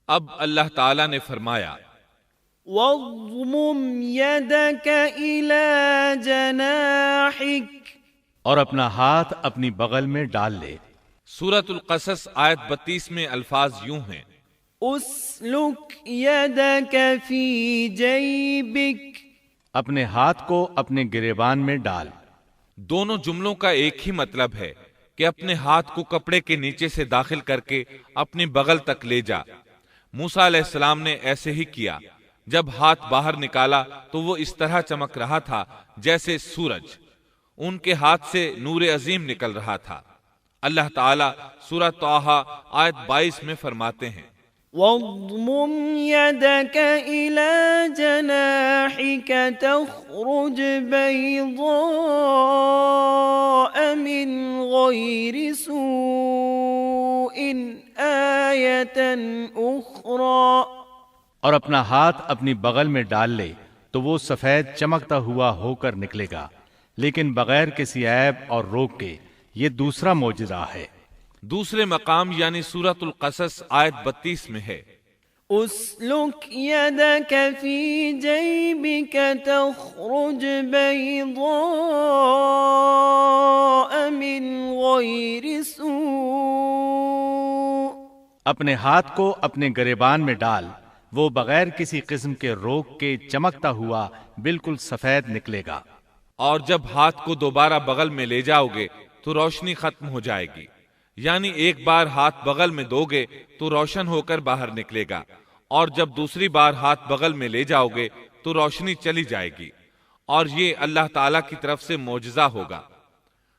اب اللہ تعالیٰ نے فرمایا وَاضْمُمْ يَدَكَ إِلَى جَنَاحِكَ، اور اپنا ہاتھ اپنی بغل میں ڈال لے۔ سورۃ القصص آیت 32 میں الفاظ یوں ہیں، أُسْلُكْ يَدَكَ فِي جَيْبِكَ، اپنے ہاتھ کو اپنے گریبان میں ڈال۔ دونوں جملوں کا ایک ہی مطلب ہے کہ اپنے ہاتھ کو کپڑے کے نیچے سے داخل کر کے اپنی بغل تک لے جا۔ موسیٰ علیہ السلام نے ایسے ہی کیا۔ جب ہاتھ باہر نکالا تو وہ اس طرح چمک رہا تھا جیسے سورج۔ ان کے ہاتھ سے نور عظیم نکل رہا تھا۔ اللہ تعالیٰ سورہ طٰہٰ آیت 22 میں فرماتے ہیں، وَاضْمُمْ يَدَكَ إِلَى جَنَاحِكَ تَخْرُجْ بَيْضَاءَ مِنْ غَيْرِ سُوءٍ آيَةً أُخْرَى، اور اپنا ہاتھ اپنی بغل میں ڈال لے تو وہ سفید چمکتا ہوا ہو کر نکلے گا، لیکن بغیر کسی عیب اور روک کے۔ یہ دوسرا معجزہ ہے۔ دوسرے مقام یعنی سورۃ القصص آیت 32 میں ہے، أُسْلُكْ يَدَكَ فِي جَيْبِكَ تَخْرُجْ بَيْضَاءَ مِنْ غَيْرِ سُوءٍ، اپنے ہاتھ کو اپنے گریبان میں ڈال، وہ بغیر کسی قسم کے روک کے چمکتا ہوا بالکل سفید نکلے گا۔ اور جب ہاتھ کو دوبارہ بغل میں لے جاؤ گے تو روشنی ختم ہو جائے گی، یعنی ایک بار ہاتھ بغل میں دو گے تو روشن ہو کر باہر نکلے گا، اور جب دوسری بار ہاتھ بغل میں لے جاؤ گے تو روشنی چلی جائے گی، اور یہ اللہ تعالیٰ کی طرف سے معجزہ ہوگا۔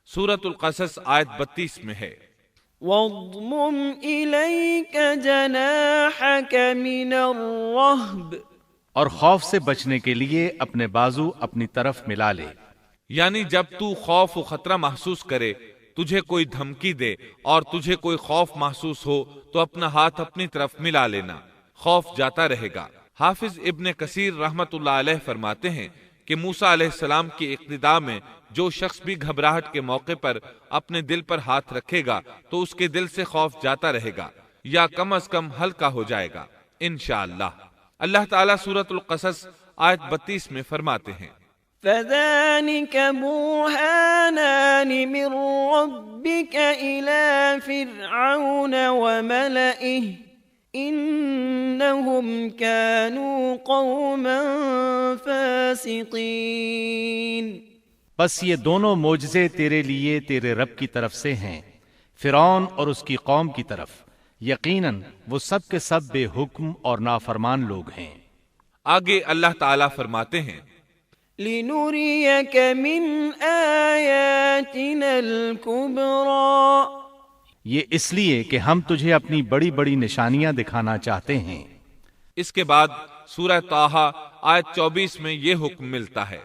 سورۃ القصص آیت 32 میں ہے، وَاضْمُمْ إِلَيْكَ جَنَاحَكَ مِنَ الرَّهْبِ، اور خوف سے بچنے کے لیے اپنے بازو اپنی طرف ملا لے۔ یعنی جب تو خوف و خطرہ محسوس کرے، تجھے کوئی دھمکی دے اور تجھے کوئی خوف محسوس ہو تو اپنا ہاتھ اپنی طرف ملا لینا، خوف جاتا رہے گا۔ حافظ ابن کثیر رحمت اللہ علیہ فرماتے ہیں کہ موسیٰ علیہ السلام کی اقتداء میں جو شخص بھی گھبراہٹ کے موقع پر اپنے دل پر ہاتھ رکھے گا تو اس کے دل سے خوف جاتا رہے گا یا کم از کم ہلکا ہو جائے گا انشاءاللہ۔ اللہ تعالیٰ سورۃ القصص آیت 32 میں فرماتے ہیں، فَذَلِكَ بُرْهَانَانِ مِنْ رَبِّكَ إِلَى فِرْعَوْنَ وَمَلَئِهِ إِنَّهُمْ كَانُوا قَوْمًا فَاسِقِينَ۔ بس یہ دونوں معجزے تیرے لیے تیرے رب کی طرف سے ہیں، فرعون اور اس کی قوم کی طرف، یقیناً وہ سب کے سب بے حکم اور نافرمان لوگ ہیں۔ آگے اللہ تعالیٰ فرماتے ہیں، لِنُرِيَكَ مِنْ آيَاتِنَا الْكُبْرَى، یہ اس لیے کہ ہم تجھے اپنی بڑی بڑی نشانیاں دکھانا چاہتے ہیں۔ اس کے بعد سورہ طٰہٰ آیت 24 میں یہ حکم ملتا ہے،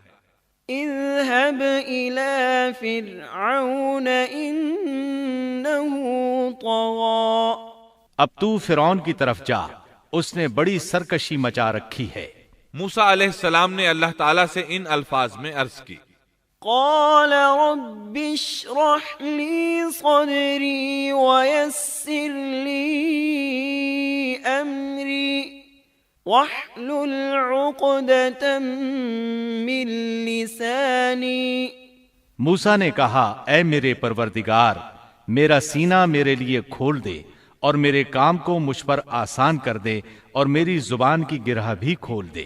اذهب إلى فرعون إنه طغى، اب تو فرعون کی طرف جا، اس نے بڑی سرکشی مچا رکھی ہے۔ موسیٰ علیہ السلام نے اللہ تعالیٰ سے ان الفاظ میں عرض کی، قال رب اشرح لي صدري ويسر لي أمري واحلل عقدة من لساني۔ موسیٰ نے کہا، اے میرے پروردگار، میرا سینہ میرے لیے کھول دے اور میرے کام کو مجھ پر آسان کر دے اور میری زبان کی گرہ بھی کھول دے۔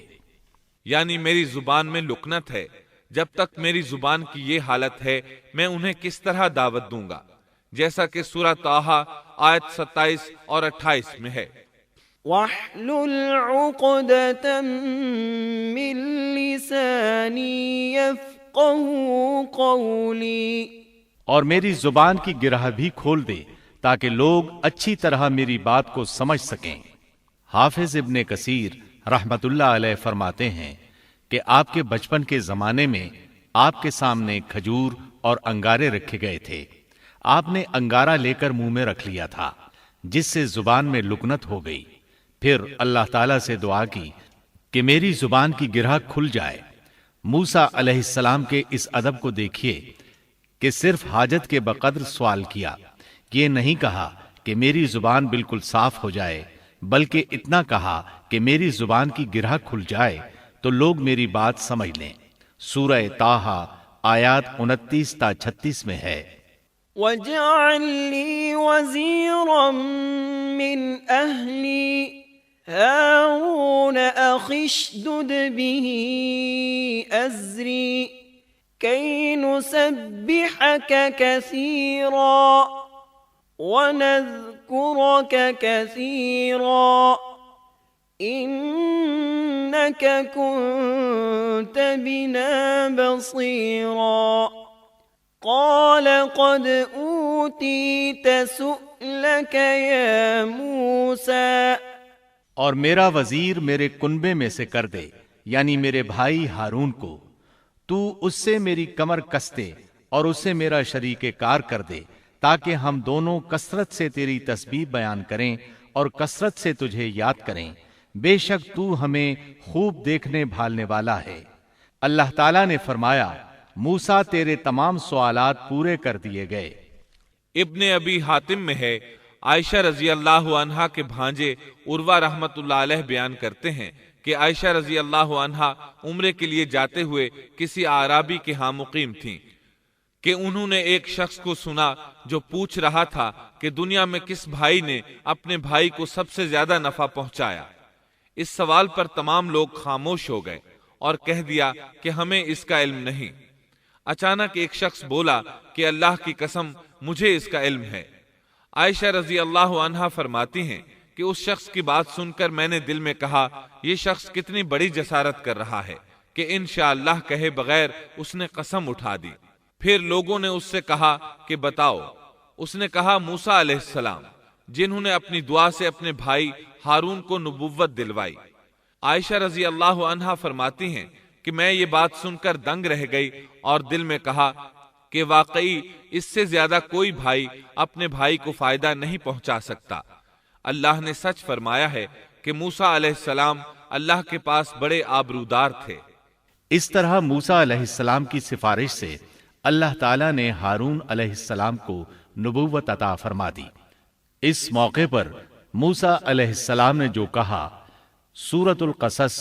یعنی میری زبان میں لکنت ہے، جب تک میری زبان کی یہ حالت ہے میں انہیں کس طرح دعوت دوں گا، جیسا کہ سورہ طٰہٰ آیت 27 اور 28 میں ہے، وَاحْلُلْ عُقْدَةً مِّن لِّسَانِي يَفْقَهُوا قَوْلِي، اور میری زبان کی گرہ بھی کھول دے تاکہ لوگ اچھی طرح میری بات کو سمجھ سکیں۔ حافظ ابن کثیر رحمت اللہ علیہ فرماتے ہیں کہ آپ کے بچپن کے زمانے میں آپ کے سامنے کھجور اور انگارے رکھے گئے تھے۔ آپ نے انگارہ لے کر منہ میں رکھ لیا تھا، جس سے زبان میں لکنت ہو گئی۔ پھر اللہ تعالیٰ سے دعا کی کہ میری زبان کی گرہ کھل جائے۔ موسیٰ علیہ السلام کے اس ادب کو دیکھیے کہ صرف حاجت کے بقدر سوال کیا، یہ نہیں کہا کہ میری زبان بالکل صاف ہو جائے، بلکہ اتنا کہا کہ میری زبان کی گرہ کھل جائے تو لوگ میری بات سمجھ لیں۔ سورہ طٰہٰ آیات 29 تا 36 میں ہے۔ واجعل لي وزيرا من أهلي هارون أخي اشدد به أزري كي نسبحك كثيرا ونذكرك كثيرا إنك كنت بنا بصيرا قال قد أوتيت سؤلك يا موسى اور میرا وزیر میرے کنبے میں سے کر دے، یعنی میرے بھائی ہارون کو، تو اس سے میری کمر کس دے اور اسے میرا شریک کار کر دے، تاکہ ہم دونوں کثرت سے تیری تسبیح بیان کریں اور کثرت سے تجھے یاد کریں۔ بے شک تو ہمیں خوب دیکھنے بھالنے والا ہے۔ اللہ تعالیٰ نے فرمایا، موسیٰ تیرے تمام سوالات پورے کر دیے گئے۔ ابن ابی حاتم میں ہے، عائشہ رضی اللہ عنہا کے بھانجے عروہ رحمت اللہ علیہ بیان کرتے ہیں کہ عائشہ رضی اللہ عنہا عمرے کے لیے جاتے ہوئے کسی اعرابی کے ہاں مقیم تھیں کہ انہوں نے ایک شخص کو سنا جو پوچھ رہا تھا کہ دنیا میں کس بھائی نے اپنے بھائی کو سب سے زیادہ نفع پہنچایا۔ اس سوال پر تمام لوگ خاموش ہو گئے اور کہہ دیا کہ ہمیں اس کا علم نہیں۔ اچانک ایک شخص بولا کہ اللہ کی قسم مجھے اس کا علم ہے۔ عائشہ رضی اللہ عنہا فرماتی ہیں کہ اس شخص کی بات سن کر میں نے دل میں کہا، یہ شخص کتنی بڑی جسارت کر رہا ہے کہ انشاءاللہ کہے بغیر اس نے قسم اٹھا دی۔ پھر لوگوں نے اس سے کہا کہ بتاؤ۔ اس نے کہا موسیٰ علیہ السلام، جنہوں نے اپنی دعا سے اپنے بھائی ہارون کو نبوت دلوائی۔ عائشہ رضی اللہ عنہا فرماتی ہیں کہ میں یہ بات سن کر دنگ رہ گئی اور دل میں کہا کہ واقعی اس سے زیادہ کوئی بھائی اپنے بھائی کو فائدہ نہیں پہنچا سکتا۔ اللہ نے سچ فرمایا ہے کہ موسیٰ علیہ السلام اللہ کے پاس بڑے آبرودار تھے۔ اس طرح موسیٰ علیہ السلام کی سفارش سے اللہ تعالیٰ نے ہارون علیہ السلام کو نبوت عطا فرما دی۔ اس موقع پر موسیٰ علیہ السلام نے جو کہا سورۃ القصص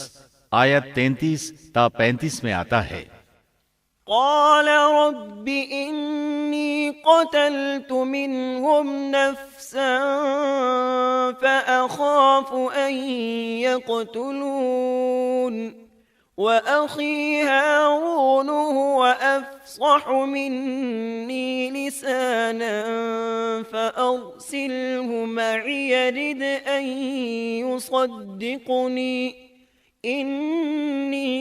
آیت 33 تا 35 میں آتا ہے، قال رب إني قتلت منهم نفسا فأخاف أن يقتلون وأخي هارون هو أفصح مني لسانا فأرسله معي يرد أن يصدقني إني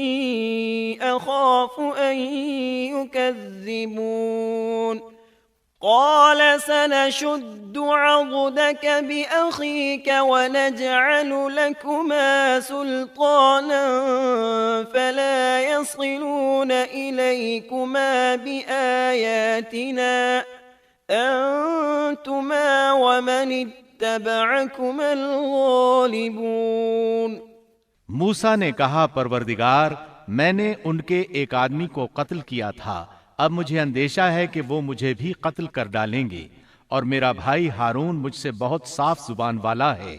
أخاف أن يكذبون قال سنشد عضدك بأخيك ونجعل لكما سلطانا فلا يصلون إليكما بآياتنا أنتما ومن اتبعكما الغالبون۔ موسیٰ نے کہا پروردگار میں نے ان کے ایک آدمی کو قتل کیا تھا، اب مجھے اندیشہ ہے کہ وہ مجھے بھی قتل کر ڈالیں گے، اور میرا بھائی ہارون مجھ سے بہت صاف زبان والا ہے،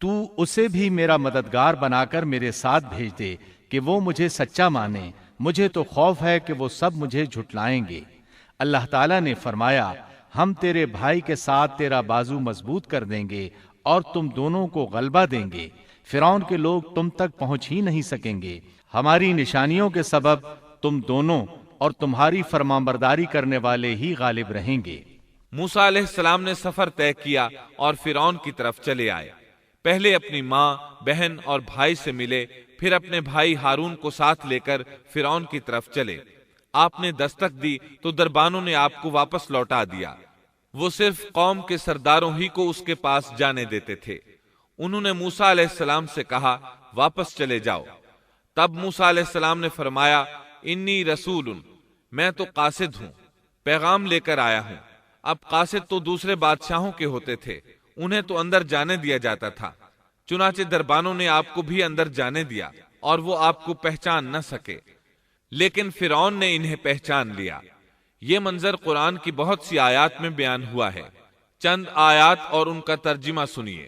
تو اسے بھی میرا مددگار بنا کر میرے ساتھ بھیج دے کہ وہ مجھے سچا مانے، مجھے تو خوف ہے کہ وہ سب مجھے جھٹلائیں گے۔ اللہ تعالیٰ نے فرمایا، ہم تیرے بھائی کے ساتھ تیرا بازو مضبوط کر دیں گے اور تم دونوں کو غلبہ دیں گے، فرعون کے لوگ تم تک پہنچ ہی نہیں سکیں گے، ہماری نشانیوں کے سبب تم دونوں اور تمہاری فرمانبرداری کرنے والے ہی غالب رہیں گے۔ موسیٰ علیہ السلام نے سفر طے کیا اور فرعون کی طرف چلے آئے۔ پہلے اپنی ماں، بہن اور بھائی سے ملے، پھر اپنے بھائی ہارون کو ساتھ لے کر فرعون کی طرف چلے۔ آپ نے دستک دی تو دربانوں نے آپ کو واپس لوٹا دیا۔ وہ صرف قوم کے سرداروں ہی کو اس کے پاس جانے دیتے تھے۔ انہوں نے موسیٰ علیہ السلام سے کہا واپس چلے جاؤ۔ تب موسیٰ علیہ السلام نے فرمایا انی رسول، میں تو قاصد ہوں، پیغام لے کر آیا ہوں۔ اب قاصد تو دوسرے بادشاہوں کے ہوتے تھے، انہیں تو اندر جانے دیا جاتا تھا، چنانچہ دربانوں نے آپ کو بھی اندر جانے دیا اور وہ آپ کو پہچان نہ سکے، لیکن فرعون نے انہیں پہچان لیا۔ یہ منظر قرآن کی بہت سی آیات میں بیان ہوا ہے۔ چند آیات اور ان کا ترجمہ سنیے۔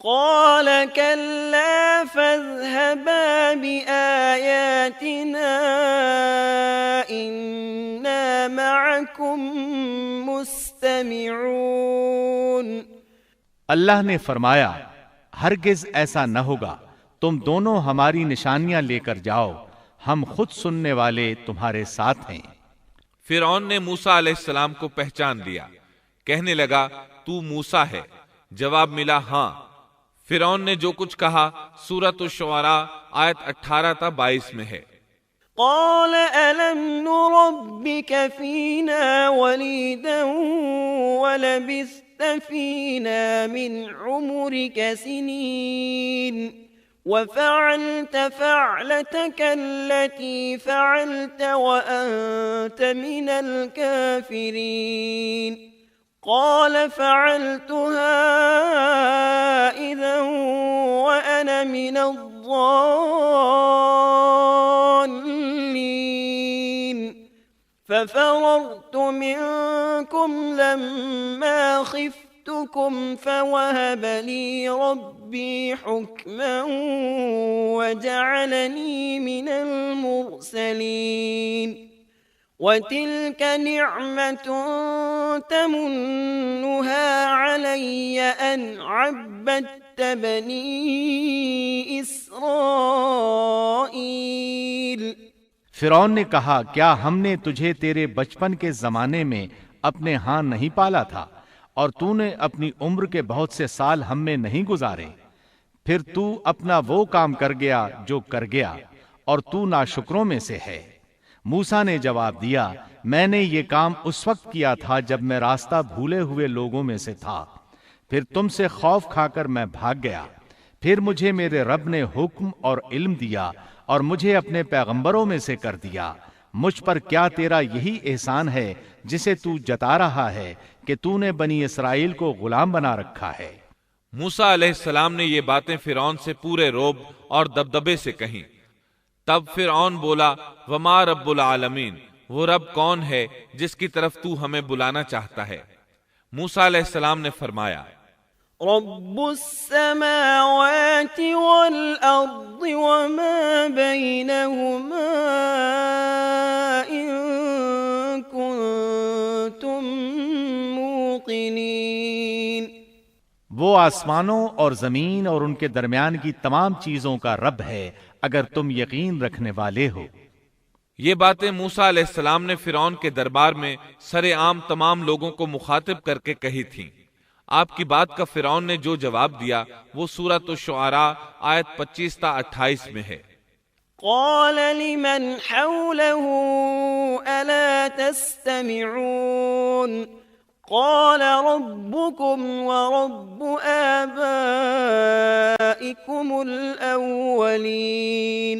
قال كلا فاذهبا بآياتنا إنا معكم مستمعون۔ اللہ نے فرمایا ہرگز ایسا نہ ہوگا، تم دونوں ہماری نشانیاں لے کر جاؤ، ہم خود سننے والے تمہارے ساتھ ہیں۔ فرعون نے موسیٰ علیہ السلام کو پہچان لیا، کہنے لگا تو موسیٰ ہے؟ جواب ملا ہاں۔ فرعون نے جو کچھ کہا سورۃ الشعراء آیت 18 تا 22 میں ہے۔ قال ألم نربك فينا وليدا ولبثت فينا من عمرك سنين وفعلت فعلتك التي فعلت وأنت من الكافرين قال فعلتها إذا وأنا من الضالين ففررت منكم لما خفتكم فوهب لي ربي حكما وجعلني من المرسلين وتلك نعمة تمنها علي أن عبدت بني إسرائيل۔ فرعون نے کہا کیا ہم نے تجھے تیرے بچپن کے زمانے میں اپنے ہاں نہیں پالا تھا اور تو نے اپنی عمر کے بہت سے سال ہم میں نہیں گزارے، پھر تو اپنا وہ کام کر گیا جو کر گیا اور تو ناشکروں میں سے ہے۔ موسیٰ نے جواب دیا میں نے یہ کام اس وقت کیا تھا جب میں راستہ بھولے ہوئے لوگوں میں سے تھا، پھر تم سے خوف کھا کر میں بھاگ گیا، پھر مجھے میرے رب نے حکم اور علم دیا اور مجھے اپنے پیغمبروں میں سے کر دیا۔ مجھ پر کیا تیرا یہی احسان ہے جسے تو جتا رہا ہے کہ تو نے بنی اسرائیل کو غلام بنا رکھا ہے؟ موسیٰ علیہ السلام نے یہ باتیں فرعون سے پورے روب اور دبدبے سے کہیں۔ تب فرعون بولا وما رب العالمین، وہ رب کون ہے جس کی طرف تو ہمیں بلانا چاہتا ہے؟ موسیٰ علیہ السلام نے فرمایا رب السماوات والأرض وما بينهما إن كنتم موقنين۔ وہ آسمانوں اور زمین اور ان کے درمیان کی تمام چیزوں کا رب ہے اگر تم یقین رکھنے والے ہو۔ یہ باتیں موسیٰ علیہ السلام نے فرعون کے دربار میں سر عام تمام لوگوں کو مخاطب کر کے کہی تھیں۔ آپ کی بات کا فرعون نے جو جواب دیا وہ سورۃ الشعراء آیت 25 تا 28 میں ہے۔ قال لمن حوله ألا تستمعون قال ربكم ورب آبائكم الأولين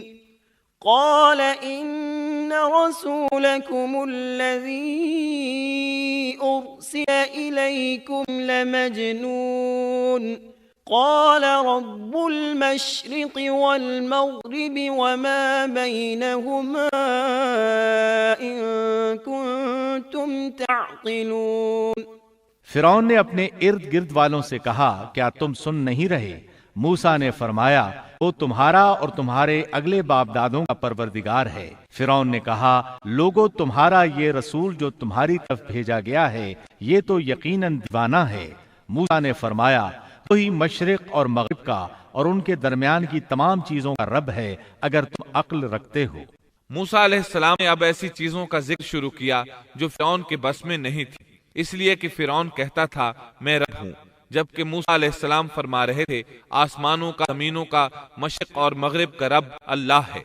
قال إن رسولكم الذي أرسل إليكم لمجنون قال رب المشرق والمغرب وما بينهما إن كنتم تعقلون۔ فرعون نے اپنے ارد گرد والوں سے کہا کیا تم سن نہیں رہے؟ موسیٰ نے فرمایا وہ تمہارا اور تمہارے اگلے باپ دادوں کا پروردگار ہے۔ فرعون نے کہا لوگو تمہارا یہ رسول جو تمہاری طرف بھیجا گیا ہے یہ تو یقیناً دیوانہ ہے۔ موسیٰ نے فرمایا وہی مشرق اور مغرب کا اور ان کے درمیان کی تمام چیزوں کا رب ہے اگر تم عقل رکھتے ہو۔ موسیٰ علیہ السلام نے اب ایسی چیزوں کا ذکر شروع کیا جو فرعون کے بس میں نہیں تھی، اس لیے کہ فرعون کہتا تھا میں رب ہوں، جبکہ موسیٰ علیہ السلام فرما رہے تھے آسمانوں کا زمینوں کا مشرق اور مغرب کا رب اللہ ہے۔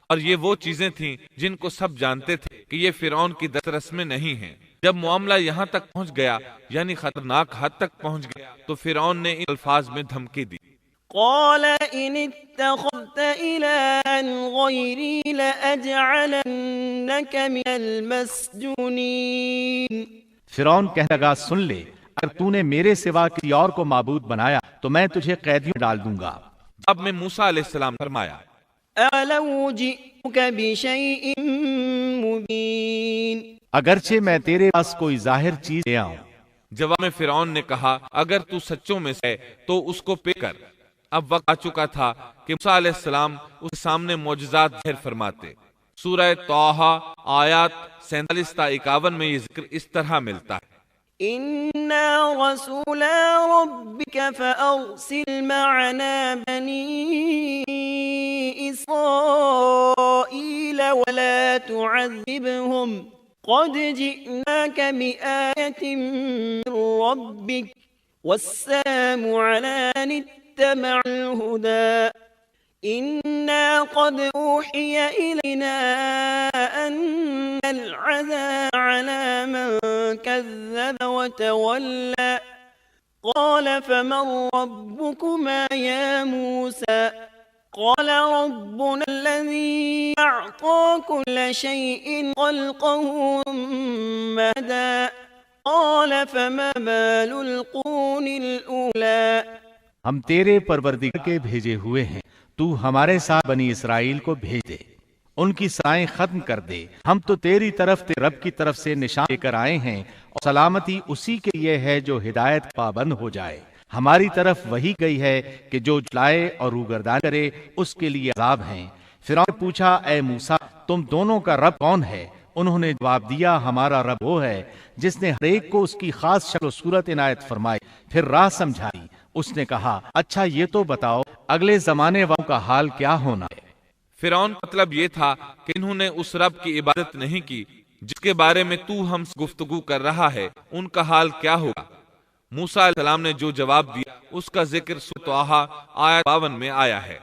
اور یہ وہ چیزیں تھیں جن کو سب جانتے تھے کہ یہ فرعون کی دسترس میں نہیں ہیں۔ جب معاملہ یہاں تک پہنچ گیا یعنی خطرناک حد تک پہنچ گیا تو فرعون نے ان الفاظ میں دھمکی دی قال إن اتخذت إلها غيري لأجعلنك من المسجونين۔ فرعون کہنے لگا سن لے اگر تو نے میرے سوا کسی اور کو معبود بنایا تو میں تجھے قیدیوں میں ڈال دوں گا۔ اب میں موسیٰ علیہ السلام فرمایا أَلَوْ جِئْتُكَ بِشَيْءٍ مُبِينٍ، اگرچہ میں تیرے پاس کوئی ظاہر چیز لے آؤں۔ جواب میں فرعون نے کہا اگر تو سچوں میں سے ہے تو اس کو پے کر۔ اب وقت آ چکا تھا کہ موسیٰ علیہ السلام اس سامنے معجزات ظاہر فرماتے۔ سورہ طٰہٰ آیات 47 تا 51 میں یہ ذکر اس طرح ملتا ہے: إنا رسولا ربك فأرسل معنا بني إسرائيل ولا تعذبهم قد جئناك بآية من ربك والسلام على من اتبع الهدى إنا قد أوحي إلينا أن العذاب على من كذب وتولى قال فمن ربكما يا موسى قال ربنا الذي أعطى كل شيء خلقه ثم هدى قال فما بال القرون الأولى ہم تیرے پروردگار کے بھیجے ہوئے ہیں، تو ہمارے ساتھ بنی اسرائیل کو بھیج دے، ان کی سائیں ختم کر دے۔ ہم تو تیری طرف رب کی طرف سے نشان لے کر آئے ہیں، اور سلامتی اسی کے لیے ہے جو ہدایت کا پابند ہو جائے۔ ہماری طرف وہی گئی ہے کہ جو جھٹلائے اور روگردان کرے اس کے لیے عذاب ہیں۔ فرعون نے پوچھا اے موسیٰ تم دونوں کا رب کون ہے؟ انہوں نے جواب دیا ہمارا رب وہ ہے جس نے ہر ایک کو اس کی خاص شکل و صورت عنایت فرمائی، پھر راہ سمجھائی۔ اس نے کہا اچھا یہ تو بتاؤ اگلے زمانے والوں کا حال کیا ہونا ہے؟ فرعون کا مطلب یہ تھا کہ انہوں نے اس رب کی عبادت نہیں کی جس کے بارے میں تو ہم سے گفتگو کر رہا ہے، ان کا حال کیا ہوگا؟ موسیٰ علیہ السلام نے جو جواب دیا اس کا ذکر سورۃ طٰہٰ آیت 52 میں آیا ہے۔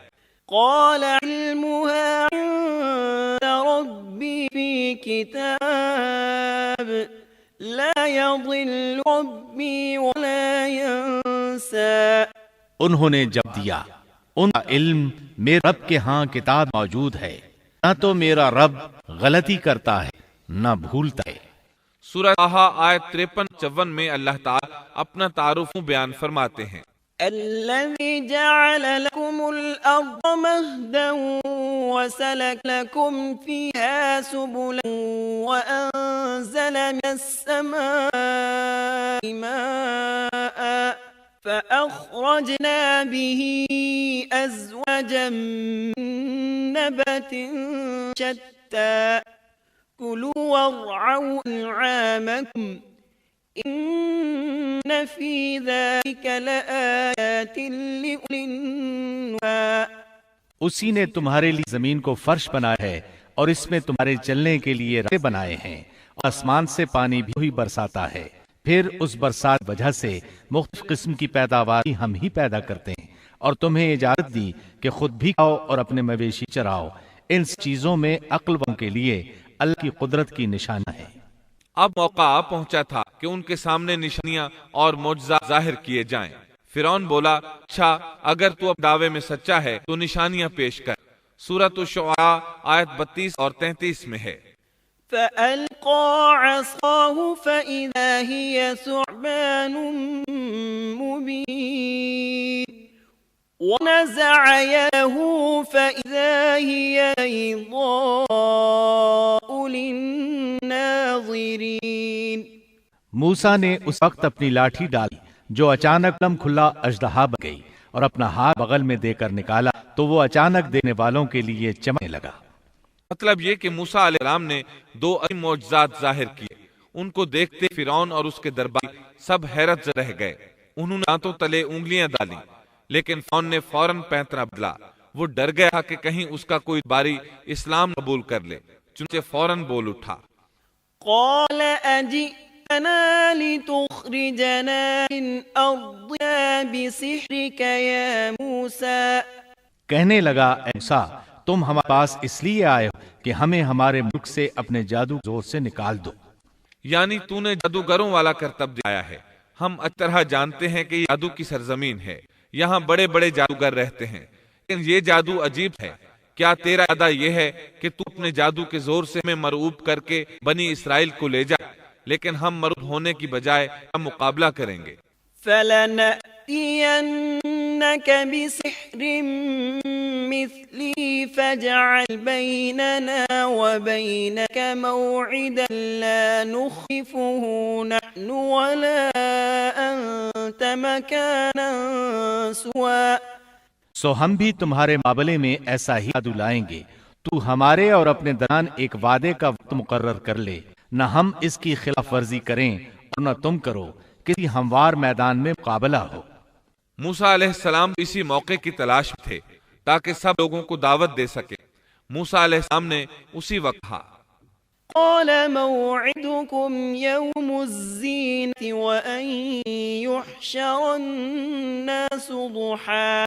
قال علمها عند ربي في كتاب لا يضل ربي ولا ينسى انہوں نے جب دیا ان کا علم میرے رب کے ہاں کتاب موجود ہے، نہ تو میرا رب غلطی کرتا ہے نہ بھولتا ہے۔ سورہ طٰہٰ آیت 53-54 میں اللہ تعالی اپنا تعارف بیان فرماتے ہیں: الذي جعل لكم الأرض مهدا وسلك لكم فيها سبلا وأنزل من السماء ماء فأخرجنا به أزواجا من نبات شتى كلوا وارعوا أنعامكم إن في ذلك لآيات لأولي النهى اسی نے تمہارے لیے زمین کو فرش بنایا ہے اور اس میں تمہارے چلنے کے لیے راستے بنائے ہیں، اور آسمان سے پانی بھی برساتا ہے، پھر اس برسات وجہ سے مختلف قسم کی پیداوار ہم ہی پیدا کرتے ہیں، اور تمہیں اجازت دی کہ خود بھی کھاؤ اور اپنے مویشی چراؤ۔ ان چیزوں میں عقل والوں کے لیے اللہ کی قدرت کی نشانی ہے۔ اب موقع آ پہنچا تھا کہ ان کے سامنے نشانیاں اور معجزات ظاہر کیے جائیں۔ فرعون بولا اچھا اگر تو اب دعوے میں سچا ہے تو نشانیاں پیش کر۔ سورۃ الشعراء آیت 32 اور 33 میں ہے: فألقى عصاه فإذا هي ثعبان مبين ونزع يده فإذا هي بيضاء للناظرين موسیٰ نے اس وقت اپنی لاٹھی ڈالی جو اچانک لم کھلا اژدہا بن گئی، اور اپنا ہاتھ بغل میں دے کر نکالا تو وہ اچانک دینے والوں کے لیے چمکنے لگا۔ مطلب یہ کہ موسیٰ علیہ السلام نے 2 عظیم معجزات ظاہر کیے۔ ان کو دیکھتے فرعون اور اس کے درباری سب حیرت زدہ رہ گئے۔ انہوں نے دانتوں تلے انگلیاں ڈالی، لیکن فرعون نے فوراً پینترا بدلا۔ وہ ڈر گیا کہ کہیں اس کا کوئی باری اسلام قبول کر لے، چنانچہ فوراً بول اٹھا: قال أجئتنا لتخرجنا من أرضنا بسحرك يا موسى کہنے لگا اے موسیٰ تم ہمارے پاس اس لیے آئے ہو کہ ہمیں ہمارے ملک سے اپنے جادو زور سے نکال دو۔ یعنی تو نے جادوگروں والا کرتب دکھایا ہے۔ ہم اچھی طرح جانتے ہیں کہ یہ جادو کی سرزمین ہے، یہاں بڑے بڑے جادوگر رہتے ہیں، لیکن یہ جادو عجیب ہے۔ کیا تیرا ارادہ یہ ہے کہ تو اپنے جادو کے زور سے ہمیں مرعوب کر کے بنی اسرائیل کو لے جائے؟ لیکن ہم مرعوب ہونے کی بجائے ہم مقابلہ کریں گے۔ فلنأتينك بسحر مثلي فاجعل بيننا وبينك موعدا لا نخلفه نحن ولا مكانا سوا سو ہم بھی تمہارے مقابلے میں ایسا ہی جادو لائیں گے، تو ہمارے اور اپنے درمیان ایک وعدے کا وقت مقرر کر لے، نہ ہم اس کی خلاف ورزی کریں اور نہ تم کرو، کسی ہموار میدان میں مقابلہ ہو۔ موسیٰ علیہ السلام اسی موقع کی تلاش میں تھے تاکہ سب لوگوں کو دعوت دے سکے۔ موسیٰ علیہ السلام نے اسی وقت کہا، قال موعدكم يوم الزينة وأن يحشر الناس ضحى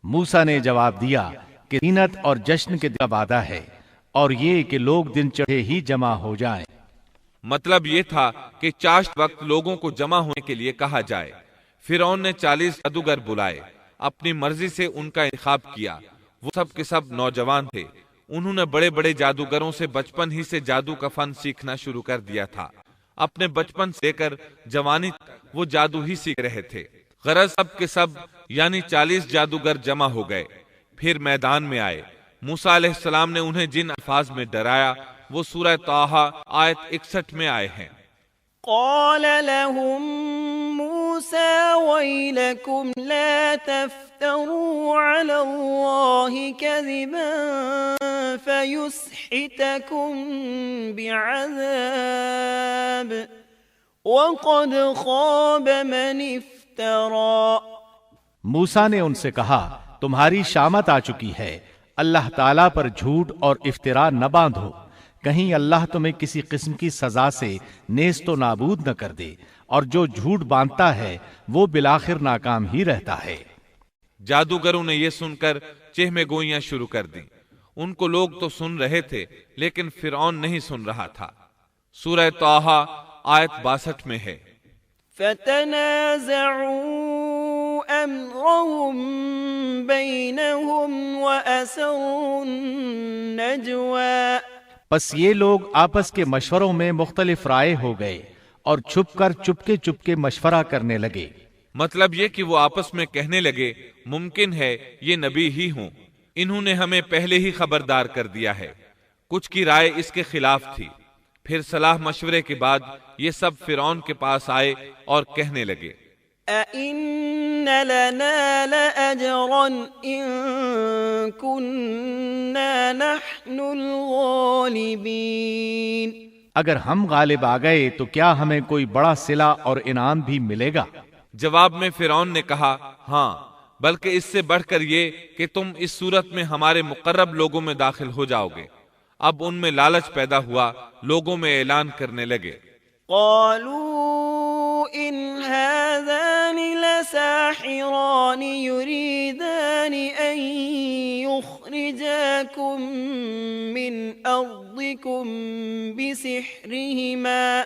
موسیٰ نے جواب دیا کہ زینت اور جشن کے دن کا وعدہ ہے، اور یہ کہ لوگ دن چڑھے ہی جمع ہو جائیں۔ مطلب یہ تھا کہ چاشت وقت لوگوں کو جمع ہونے کے لیے کہا جائے۔ فرعون نے 40 جادوگر بلائے، اپنی مرضی سے ان کا انتخاب کیا۔ وہ سب کے سب نوجوان تھے۔ انہوں نے بڑے بڑے جادوگروں سے بچپن ہی سے جادو کا فن سیکھنا شروع کر دیا تھا۔ اپنے بچپن سے لے کر جوانی تک وہ جادو ہی سیکھ رہے تھے۔ غرض سب کے سب یعنی 40 جادوگر جمع ہو گئے، پھر میدان میں آئے۔ موسیٰ علیہ السلام نے انہیں جن الفاظ میں ڈرایا وہ سورہ طٰہٰ آیت 61 میں آئے ہیں۔ قال لهم موسى ويلكم لا تفتروا على الله كذبا فيسحتكم بعذاب وقد خاب من افترى۔ موسیٰ نے ان سے کہا، تمہاری شامت آ چکی ہے، اللہ تعالیٰ پر جھوٹ اور افطرا نہ باندھو، کہیں اللہ تمہیں کسی قسم کی سزا سے نیست و نابود نہ کر دے، اور جو جھوٹ باندھتا ہے وہ بالآخر ناکام ہی رہتا ہے۔ جادوگروں نے یہ سن کر چہمے گوئیاں شروع کر دیں۔ ان کو لوگ تو سن رہے تھے لیکن فرعون نہیں سن رہا تھا۔ سورہ طٰہٰ آیت 62 میں ہے، فتنازعوا أمرهم بينهم وأسروا النجوى۔ پس یہ لوگ آپس کے مشوروں میں مختلف رائے ہو گئے اور چھپ کر چپکے مشورہ کرنے لگے۔ مطلب یہ کہ وہ آپس میں کہنے لگے، ممکن ہے یہ نبی ہی ہوں، انہوں نے ہمیں پہلے ہی خبردار کر دیا ہے۔ کچھ کی رائے اس کے خلاف تھی۔ پھر صلاح مشورے کے بعد یہ سب فرعون کے پاس آئے اور کہنے لگے، أَإِنَّ لَنَا لَأَجْرًا إِن كُنَّا نَحْنُ الْغَالِبِينَ۔ اگر ہم غالب آ گئے تو کیا ہمیں کوئی بڑا صلہ اور انعام بھی ملے گا؟ جواب میں فرعون نے کہا، ہاں، بلکہ اس سے بڑھ کر یہ کہ تم اس صورت میں ہمارے مقرب لوگوں میں داخل ہو جاؤ گے۔ اب ان میں لالچ پیدا ہوا، لوگوں میں اعلان کرنے لگے، قالوا إن هذان لساحران يريدان أن يخرجاكم من أرضكم بسحرهما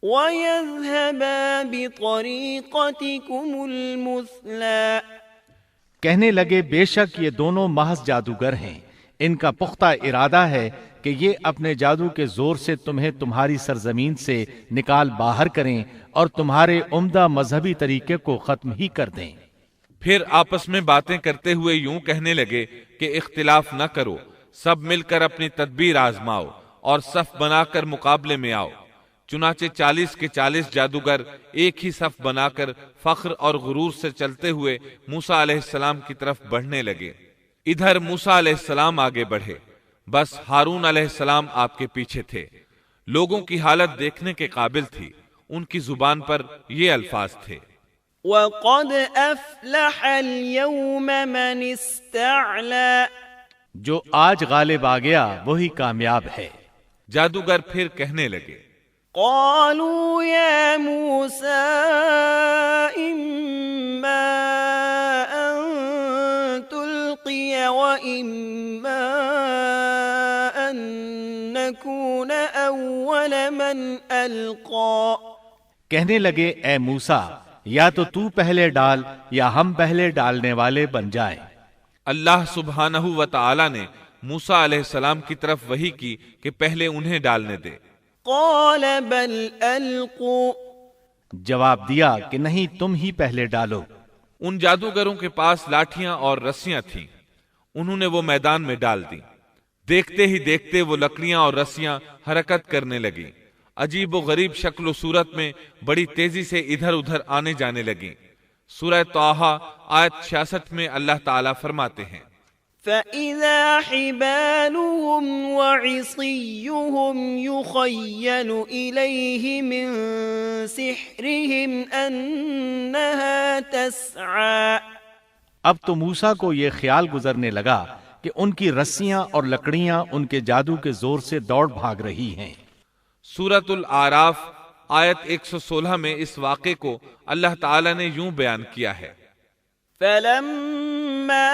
ويذهبا بطريقتكم المثلى۔ کہنے لگے، بے شک یہ دونوں محض جادوگر ہیں، ان کا پختہ ارادہ ہے کہ یہ اپنے جادو کے زور سے تمہیں تمہاری سرزمین سے نکال باہر کریں اور تمہارے عمدہ مذہبی طریقے کو ختم ہی کر دیں۔ پھر آپس میں باتیں کرتے ہوئے یوں کہنے لگے کہ اختلاف نہ کرو، سب مل کر اپنی تدبیر آزماؤ اور صف بنا کر مقابلے میں آؤ۔ چنانچہ 40 کے 40 جادوگر ایک ہی صف بنا کر فخر اور غرور سے چلتے ہوئے موسیٰ علیہ السلام کی طرف بڑھنے لگے۔ ادھر موسیٰ علیہ السلام آگے بڑھے، بس ہارون علیہ السلام آپ کے پیچھے تھے۔ لوگوں کی حالت دیکھنے کے قابل تھی، ان کی زبان پر یہ الفاظ تھے، وَقَدْ أَفْلَحَ الْيَوْمَ مَنِ اسْتَعْلَى۔ جو آج غالب آ گیا وہی کامیاب ہے۔ جادوگر پھر کہنے لگے، قالوا يا موسى إما أن تلقي وإما أن نكون أول من ألقى۔ کہنے لگے، اے موسیٰ، یا تو پہلے ڈال یا ہم پہلے ڈالنے والے بن جائیں۔ اللہ سبحانہ و تعالی نے موسیٰ علیہ السلام کی طرف وحی کی کہ پہلے انہیں ڈالنے دے۔ قال بل القوا۔ جواب دیا کہ نہیں، تم ہی پہلے ڈالو۔ ان جادوگروں کے پاس لاٹھیاں اور رسیاں تھیں، انہوں نے وہ میدان میں ڈال دی۔ دیکھتے ہی دیکھتے وہ لکڑیاں اور رسیاں حرکت کرنے لگیں۔ عجیب و غریب شکل و صورت میں بڑی تیزی سے ادھر ادھر آنے جانے لگیں۔ سورہ طٰہٰ آیت 66 میں اللہ تعالیٰ فرماتے ہیں فَإِذَا حِبَالُهُمْ وَعِصِيُّهُمْ يُخَيَّلُ إِلَيْهِ مِنْ سِحْرِهِمْ أَنَّهَا تَسْعَى۔ اب تو موسیٰ کو یہ خیال گزرنے لگا کہ ان کی رسیاں اور لکڑیاں ان کے جادو کے زور سے دوڑ بھاگ رہی ہیں۔ سورۃ الاعراف آیت 116 میں اس واقعے کو اللہ تعالیٰ نے یوں بیان کیا ہے فَلَمَّا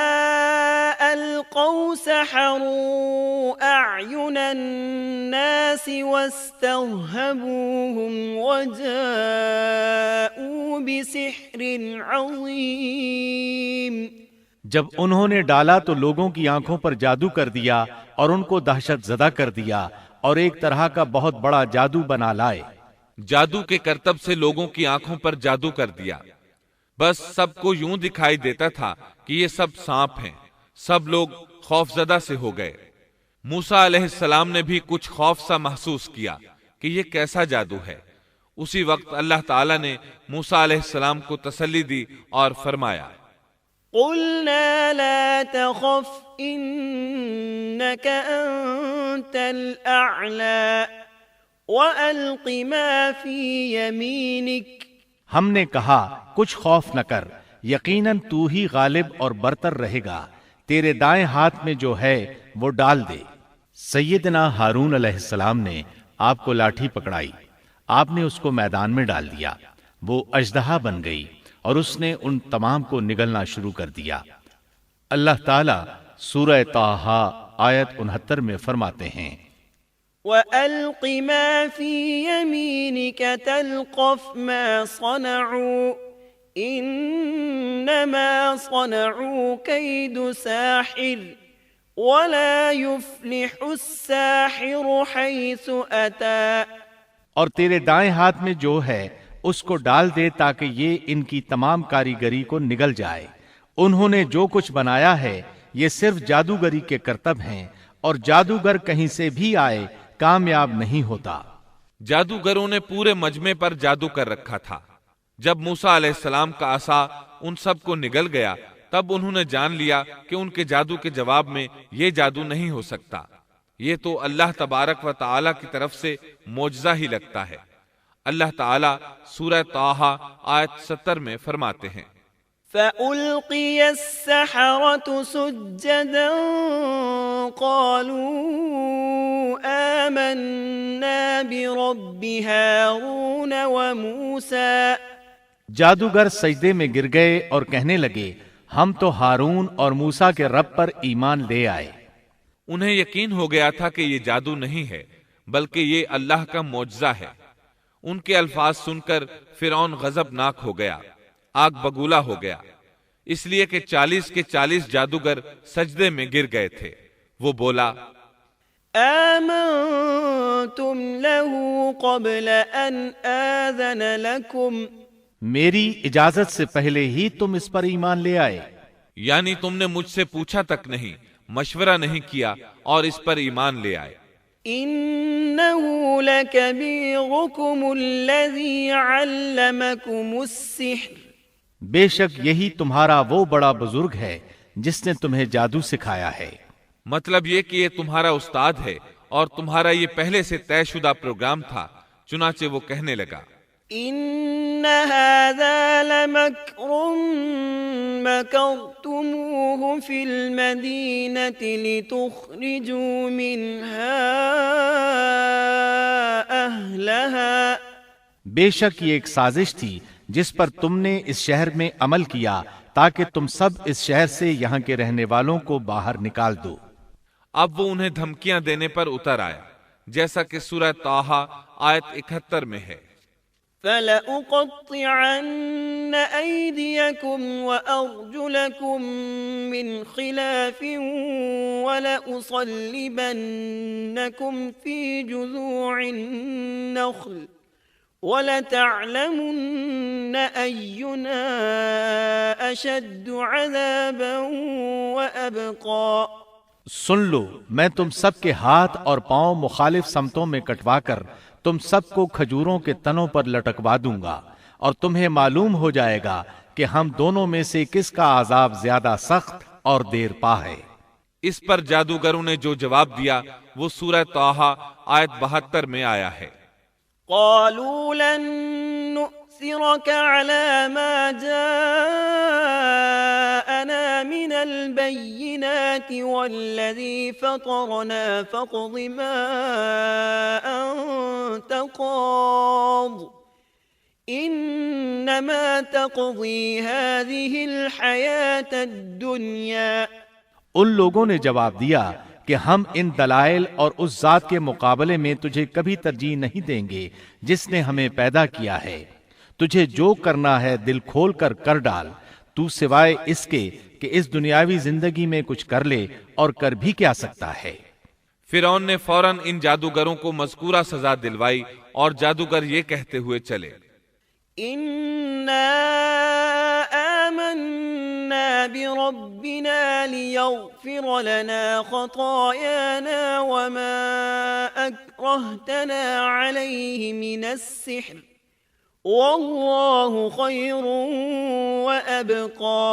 أَلْقَوْا سَحَرُوا أَعْيُنَ النَّاسِ وَاسْتَرْهَبُوهُمْ وَجَاءُوا بِسِحْرٍ عَظِيمٍ۔ جب انہوں نے ڈالا تو لوگوں کی آنکھوں پر جادو کر دیا اور ان کو دہشت زدہ کر دیا اور ایک طرح کا بہت بڑا جادو بنا لائے۔ جادو کے کرتب سے لوگوں کی آنکھوں پر جادو کر دیا، بس سب کو یوں دکھائی دیتا تھا کہ یہ سب سانپ ہیں۔ سب لوگ خوف زدہ سے ہو گئے۔ موسیٰ علیہ السلام نے بھی کچھ خوف سا محسوس کیا کہ یہ کیسا جادو ہے۔ اسی وقت اللہ تعالیٰ نے موسیٰ علیہ السلام کو تسلی دی اور فرمایا قُلْنَا لَا تَخَفْ إِنَّكَ أَنْتَ الْأَعْلَى وَأَلْقِ مَا فِي يَمِينِكَ۔ ہم نے کہا کچھ خوف نہ کر، یقیناً تو ہی غالب اور برتر رہے گا، تیرے دائیں ہاتھ میں جو ہے وہ ڈال دے۔ سیدنا ہارون علیہ السلام نے آپ کو لاٹھی پکڑائی، آپ نے اس کو میدان میں ڈال دیا، وہ اژدہا بن گئی اور اس نے ان تمام کو نگلنا شروع کر دیا۔ اللہ تعالیٰ سورہ طٰہٰ آیت 69 میں فرماتے ہیں وَأَلْقِ مَا فِي يَمِينِكَ تَلْقَفْ مَا صَنَعُوا إِنَّمَا صَنَعُوا كَيْدُ سَاحِرٍ وَلَا يُفْلِحُ السَّاحِرُ حَيْثُ أَتَى۔ اور تیرے دائیں ہاتھ میں جو ہے اس کو ڈال دے تاکہ یہ ان کی تمام کاریگری کو نگل جائے۔ انہوں نے جو کچھ بنایا ہے یہ صرف جادوگری کے کرتب ہیں، اور جادوگر کہیں سے بھی آئے کامیاب نہیں ہوتا۔ جادوگروں نے پورے مجمع پر جادو کر رکھا تھا۔ جب موسیٰ علیہ السلام کا عصا ان سب کو نگل گیا تب انہوں نے جان لیا کہ ان کے جادو کے جواب میں یہ جادو نہیں ہو سکتا، یہ تو اللہ تبارک و تعالی کی طرف سے معجزہ ہی لگتا ہے۔ اللہ تعالیٰ سورہ طٰہٰ آیت 70 میں فرماتے ہیں فَأُلْقِيَ السَّحَرَةُ سُجَّدًا قَالُوا آمَنَّا بِرَبِّ هَارُونَ وَمُوسَىٰ۔ جادوگر سجدے میں گر گئے اور کہنے لگے ہم تو ہارون اور موسیٰ کے رب پر ایمان لے آئے۔ انہیں یقین ہو گیا تھا کہ یہ جادو نہیں ہے بلکہ یہ اللہ کا معجزہ ہے۔ ان کے الفاظ سن کر فرعون غضبناک ہو گیا، آگ بگولا ہو گیا، اس لیے کہ 40 کے 40 جادوگر سجدے میں گر گئے تھے۔ وہ بولا آمنتم له قبل ان آذن لكم۔ میری اجازت سے پہلے ہی تم اس پر ایمان لے آئے، یعنی تم نے مجھ سے پوچھا تک نہیں، مشورہ نہیں کیا اور اس پر ایمان لے آئے۔ إِنَّهُ لَكَبِيرُكُمُ الَّذِي عَلَّمَكُمُ السِّحْرَ۔ بے شک یہی تمہارا وہ بڑا بزرگ ہے جس نے تمہیں جادو سکھایا ہے۔ مطلب یہ کہ یہ تمہارا استاد ہے اور تمہارا یہ پہلے سے طے شدہ پروگرام تھا۔ چنانچہ وہ کہنے لگا إِنَّ هَذَا لَمَكْرٌ مَكَرْتُمُوهُ فِي الْمَدِينَةِ لِتُخْرِجُوا مِنْهَا أَهْلَهَا۔ بے شک یہ ایک سازش تھی جس پر تم نے اس شہر میں عمل کیا تاکہ تم سب اس شہر سے یہاں کے رہنے والوں کو باہر نکال دو۔ اب وہ انہیں دھمکیاں دینے پر اتر آیا، جیسا کہ سورہ طٰہٰ آیت 71 میں ہے فَلَأُقَطِّعَنَّ أَيْدِيَكُمْ وَأَرْجُلَكُمْ مِنْ خِلَافٍ وَلَأُصَلِّبَنَّكُمْ فِي جُذُوعِ النَّخْلِ وَلَتَعْلَمُنَّ أَيُّنَا أَشَدُّ عَذَابًا وَأَبْقَىٰ۔ سن لو، میں تم سب کے ہاتھ اور پاؤں مخالف سمتوں میں کٹوا کر تم سب کو کھجوروں کے تنوں پر لٹکوا دوں گا اور تمہیں معلوم ہو جائے گا کہ ہم دونوں میں سے کس کا عذاب زیادہ سخت اور دیر پا ہے۔ اس پر جادوگروں نے جو جواب دیا وہ سورہ طٰہٰ آیت 72 میں آیا ہے۔ قالوا لن نؤثرك على ما جاءنا من البينات والذي فطرنا فاقض ما أنت قاض إنما تقضي هذه الحياة الدنيا۔ ان لوگوں نے جواب دیا کہ ہم ان دلائل اور اس ذات کے مقابلے میں تجھے کبھی ترجیح نہیں دیں گے جس نے ہمیں پیدا کیا ہے۔ تجھے جو کرنا ہے دل کھول کر کر ڈال، تو سوائے اس کے کہ اس دنیاوی زندگی میں کچھ کر لے اور کر بھی کیا سکتا ہے۔ فرعون نے فوراً ان جادوگروں کو مذکورہ سزا دلوائی اور جادوگر یہ کہتے ہوئے چلے، إنا آمنا بربنا ليغفر لنا خطايانا وما أكرهتنا عليه من السحر والله خير وأبقى۔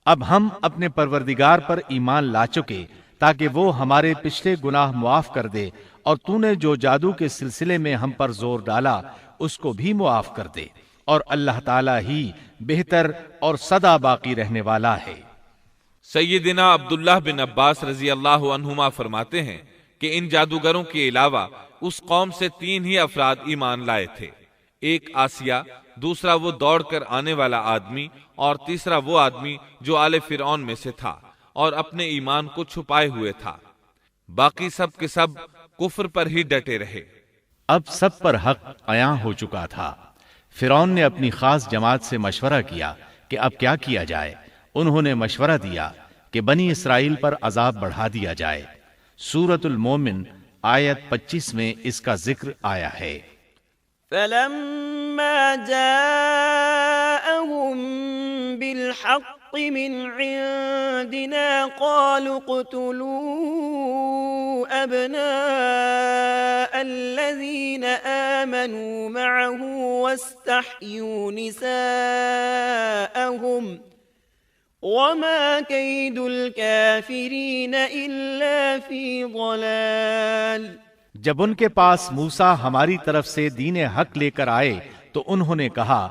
اب ہم اپنے پروردگار پر ایمان لا چکے تاکہ وہ ہمارے پچھلے گناہ معاف کر دے، اور تو نے جو جادو کے سلسلے میں ہم پر زور ڈالا اس کو بھی معاف کر دے، اور اللہ تعالیٰ ہی بہتر اور سدا باقی رہنے والا ہے۔ سیدنا عبداللہ بن عباس رضی اللہ عنہما فرماتے ہیں کہ ان جادوگروں کے علاوہ اس قوم سے 3 ہی افراد ایمان لائے تھے، ایک آسیہ، دوسرا وہ دوڑ کر آنے والا آدمی، اور تیسرا وہ آدمی جو آل فرعون میں سے تھا اور اپنے ایمان کو چھپائے ہوئے تھا۔ باقی سب کے سب کفر پر ہی ڈٹے رہے۔ اب سب پر حق عیاں ہو چکا تھا۔ فرعون نے اپنی خاص جماعت سے مشورہ کیا کہ اب کیا کیا جائے۔ انہوں نے مشورہ دیا کہ بنی اسرائیل پر عذاب بڑھا دیا جائے۔ سورۃ المومن آیت 25 میں اس کا ذکر آیا ہے۔ فلما جاءهم بالحق من عندنا قالوا اقتلوا أبناء الذين آمنوا معه واستحيوا نساءهم وما كيد الكافرين إلا في ضلال۔ جب ان کے پاس موسیٰ ہماری طرف سے دین حق لے کر آئے تو انہوں نے کہا،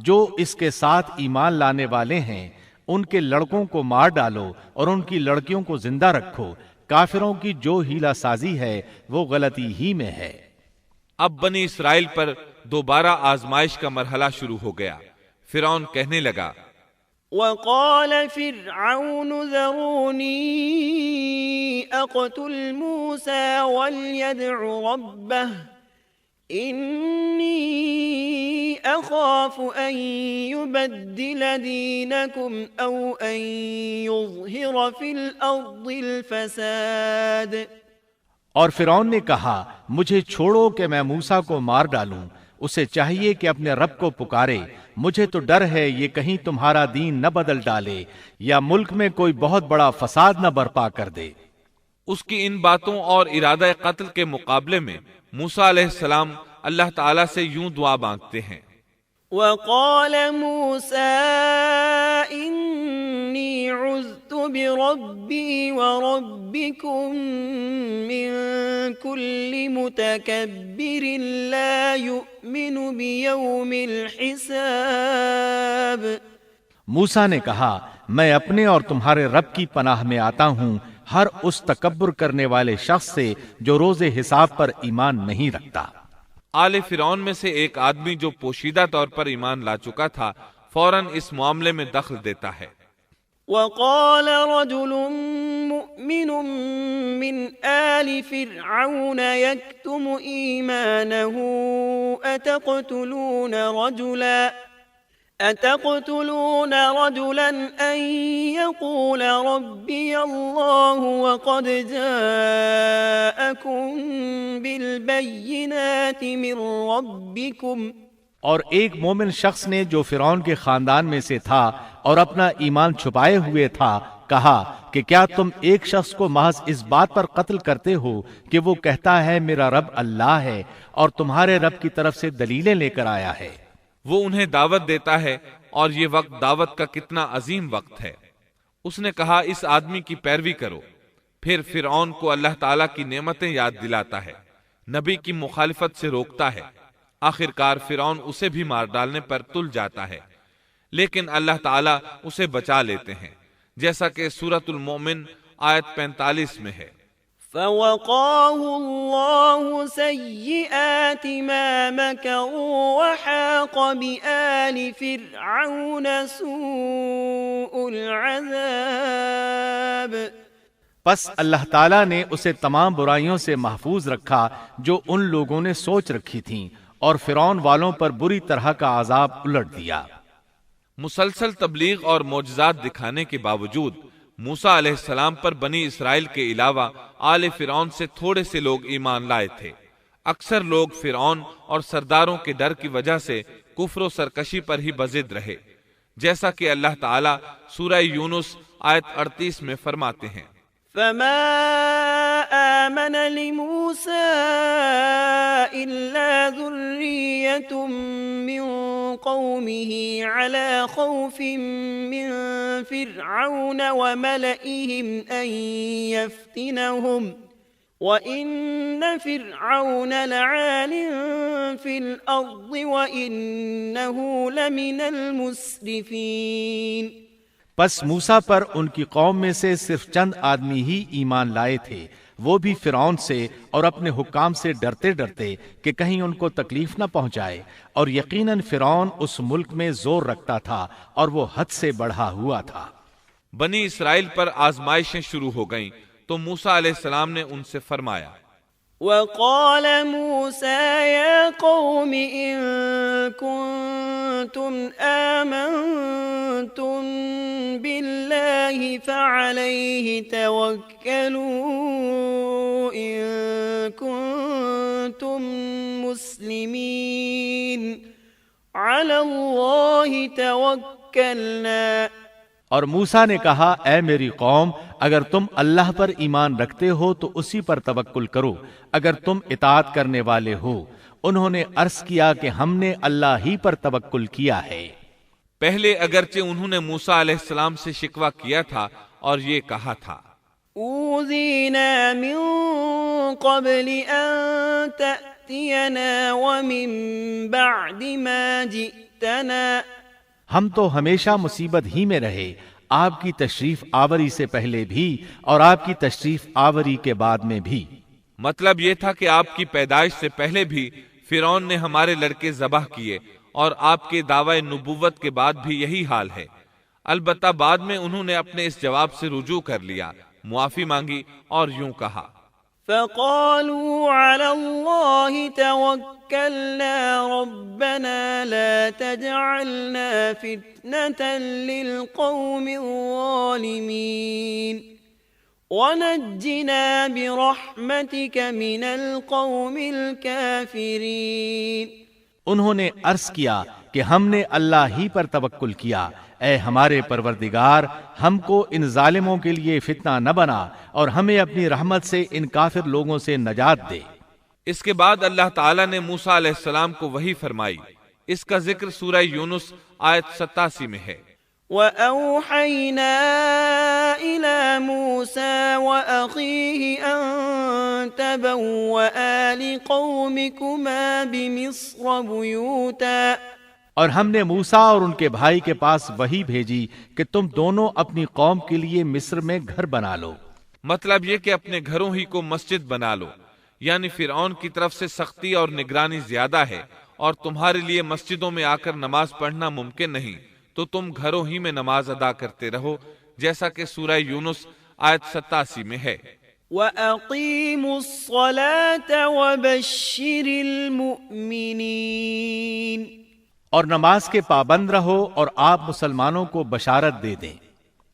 جو اس کے ساتھ ایمان لانے والے ہیں ان کے لڑکوں کو مار ڈالو اور ان کی لڑکیوں کو زندہ رکھو، کافروں کی جو ہیلا سازی ہے وہ غلطی ہی میں ہے۔ اب بنی اسرائیل پر دوبارہ آزمائش کا مرحلہ شروع ہو گیا۔ فرعون کہنے لگا، وقال فرعون ذروني أقتل موسى وليدع ربه إني أخاف أن يبدل دينكم أو أن يظهر في الأرض الفساد۔ اور فرعون نے کہا، مجھے چھوڑو کہ میں موسیٰ کو مار ڈالوں، اسے چاہیے کہ اپنے رب کو پکارے، مجھے تو ڈر ہے یہ کہیں تمہارا دین نہ بدل ڈالے یا ملک میں کوئی بہت بڑا فساد نہ برپا کر دے۔ اس کی ان باتوں اور ارادہ قتل کے مقابلے میں موسیٰ علیہ السلام اللہ تعالیٰ سے یوں دعا مانگتے ہیں، وقال موسى إني عذت بربي وربكم من كل متكبر لا يؤمن بيوم الحساب۔ موسیٰ نے کہا، میں اپنے اور تمہارے رب کی پناہ میں آتا ہوں ہر اس تکبر کرنے والے شخص سے جو روز حساب پر ایمان نہیں رکھتا۔ آل فرعون میں سے ایک آدمی جو پوشیدہ طور پر ایمان لا چکا تھا فوراً اس معاملے میں دخل دیتا ہے۔ وقال رجل مؤمن من آل فرعون يكتم إيمانه أتقتلون رجلا أن يقول ربي الله وقد جاءكم بالبينات من ربكم۔ اور ایک مومن شخص نے جو فرعون کے خاندان میں سے تھا اور اپنا ایمان چھپائے ہوئے تھا کہا کہ کیا تم ایک شخص کو محض اس بات پر قتل کرتے ہو کہ وہ کہتا ہے میرا رب اللہ ہے اور تمہارے رب کی طرف سے دلیلیں لے کر آیا ہے؟ وہ انہیں دعوت دیتا ہے اور یہ وقت دعوت کا کتنا عظیم وقت ہے۔ اس نے کہا اس آدمی کی پیروی کرو۔ پھر فرعون کو اللہ تعالیٰ کی نعمتیں یاد دلاتا ہے، نبی کی مخالفت سے روکتا ہے۔ آخرکار فرعون اسے بھی مار ڈالنے پر تل جاتا ہے، لیکن اللہ تعالیٰ اسے بچا لیتے ہیں، جیسا کہ سورۃ المومن آیت 45 میں ہے۔ فوقاه الله سيئات ما مكروا وحاق بآل فرعون سوء العذاب۔ پس اللہ تعالیٰ نے اسے تمام برائیوں سے محفوظ رکھا جو ان لوگوں نے سوچ رکھی تھیں، اور فرعون والوں پر بری طرح کا عذاب الٹ دیا۔ مسلسل تبلیغ اور معجزات دکھانے کے باوجود موسیٰ علیہ السلام پر بنی اسرائیل کے علاوہ آل فرعون سے تھوڑے سے لوگ ایمان لائے تھے۔ اکثر لوگ فرعون اور سرداروں کے ڈر کی وجہ سے کفر و سرکشی پر ہی بضد رہے، جیسا کہ اللہ تعالیٰ سورہ یونس آیت 38 میں فرماتے ہیں۔ فما آمن لموسى إلا ذرية من قومه على خوف من فرعون وملئهم أن يفتنهم وَإِنَّ فِرْعَوْنَ لَعَالٍ فِي الْأَرْضِ وَإِنَّهُ لَمِنَ الْمُسْرِفِينَ۔ پس موسیٰ پر ان کی قوم میں سے صرف چند آدمی ہی ایمان لائے تھے، وہ بھی فرعون سے اور اپنے حکام سے ڈرتے ڈرتے کہ کہیں ان کو تکلیف نہ پہنچائے، اور یقیناً فرعون اس ملک میں زور رکھتا تھا اور وہ حد سے بڑھا ہوا تھا۔ بنی اسرائیل پر آزمائشیں شروع ہو گئیں تو موسیٰ علیہ السلام نے ان سے فرمایا، وقال موسى يا قوم إن كنتم آمنتم بالله فعليه توكلوا إن كنتم مسلمين على الله توكلنا۔ اور موسیٰ نے کہا اے میری قوم، اگر تم اللہ پر ایمان رکھتے ہو تو اسی پر توکل کرو اگر تم اطاعت کرنے والے ہو۔ انہوں نے عرض کیا کہ ہم نے اللہ ہی پر توکل کیا ہے۔ پہلے اگرچہ انہوں نے موسیٰ علیہ السلام سے شکوہ کیا تھا اور یہ کہا تھا، اوذینا من قبل ان تأتینا ومن بعد ما جئتنا۔ ہم تو ہمیشہ مصیبت ہی میں رہے، آپ کی تشریف آوری سے پہلے بھی اور آپ کی تشریف آوری کے بعد میں بھی۔ مطلب یہ تھا کہ آپ کی پیدائش سے پہلے بھی فرعون نے ہمارے لڑکے ذبح کیے، اور آپ کے دعوی نبوت کے بعد بھی یہی حال ہے۔ البتہ بعد میں انہوں نے اپنے اس جواب سے رجوع کر لیا، معافی مانگی اور یوں کہا، فقالوا على الله توكلنا ربنا لا تجعلنا فتنة للقوم الظالمين ونجنا برحمتك من القوم الكافرين۔ انہوں نے عرض کیا کہ ہم نے اللہ ہی پر توکل کیا، اے ہمارے پروردگار ہم کو ان ظالموں کے لیے فتنہ نہ بنا اور ہمیں اپنی رحمت سے ان کافر لوگوں سے نجات دے۔ اس کے بعد اللہ تعالیٰ نے موسیٰ علیہ السلام کو وحی فرمائی۔ اس کا ذکر سورہ یونس آیت 87 میں ہے۔ وَأَوْحَيْنَا إِلَى مُوسَى وَأَخِيهِ أَن تَبَوَّآ لِقَوْمِكُمَا بِمِصْرَ بُيُوتًا۔ اور ہم نے موسیٰ اور ان کے بھائی کے پاس وحی بھیجی کہ تم دونوں اپنی قوم کے لیے مصر میں گھر بنا لو۔ مطلب یہ کہ اپنے گھروں ہی کو مسجد بنا لو، یعنی فرعون کی طرف سے سختی اور نگرانی زیادہ ہے اور تمہارے لیے مسجدوں میں آ کر نماز پڑھنا ممکن نہیں، تو تم گھروں ہی میں نماز ادا کرتے رہو، جیسا کہ سورہ یونس آیت 87 میں ہے۔ وَأَقِيمُوا الصَّلَاةَ وَبَشِّرِ الْمُؤْمِنِينَ۔ اور نماز کے پابند رہو اور آپ مسلمانوں کو بشارت دے دیں۔